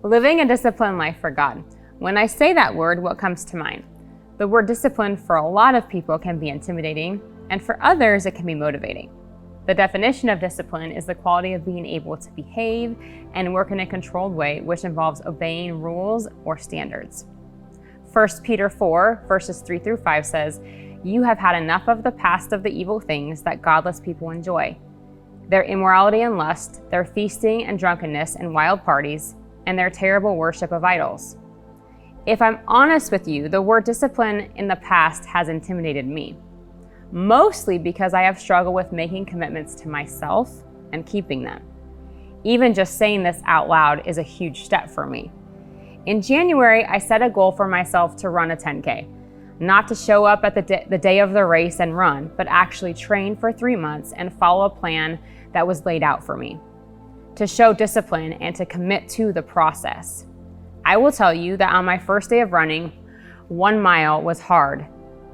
Living a disciplined life for God. When I say that word, what comes to mind? The word discipline for a lot of people can be intimidating, and for others it can be motivating. The definition of discipline is the quality of being able to behave and work in a controlled way, which involves obeying rules or standards. 1 Peter 4, verses 3 through 5 says, "You have had enough of the past of the evil things that godless people enjoy. Their immorality and lust, their feasting and drunkenness and wild parties, and their terrible worship of idols." If I'm honest with you, the word discipline in the past has intimidated me, mostly because I have struggled with making commitments to myself and keeping them. Even just saying this out loud is a huge step for me. In January, I set a goal for myself to run a 10K, not to show up at the day of the race and run, but actually train for 3 months and follow a plan that was laid out for me, to show discipline and to commit to the process. I will tell you that on my first day of running, 1 mile was hard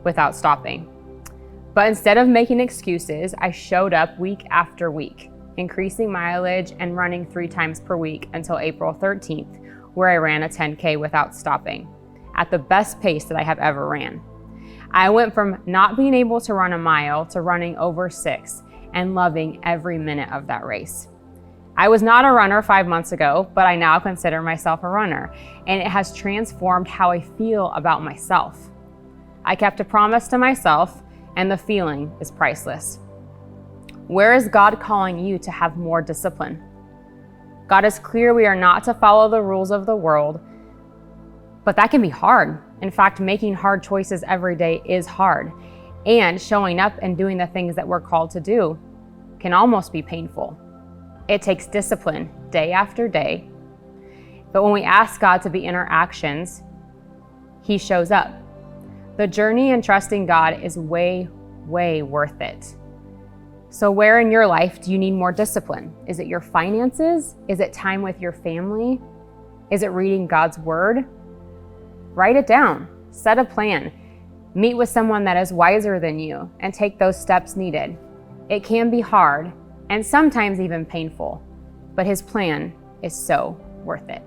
without stopping. But instead of making excuses, I showed up week after week, increasing mileage and running 3 times per week until April 13th, where I ran a 10K without stopping, at the best pace that I have ever ran. I went from not being able to run a mile to running over 6 and loving every minute of that race. I was not a runner 5 months ago, but I now consider myself a runner, and it has transformed how I feel about myself. I kept a promise to myself, and the feeling is priceless. Where is God calling you to have more discipline? God is clear we are not to follow the rules of the world, but that can be hard. In fact, making hard choices every day is hard, and showing up and doing the things that we're called to do can almost be painful. It takes discipline day after day, but when we ask God to be in our actions, He shows up. The journey in trusting God is way, way worth it. So where in your life do you need more discipline? Is it your finances? Is it time with your family? Is it reading God's word? Write it down, set a plan, meet with someone that is wiser than you, and take those steps needed. It can be hard and sometimes even painful, but His plan is so worth it.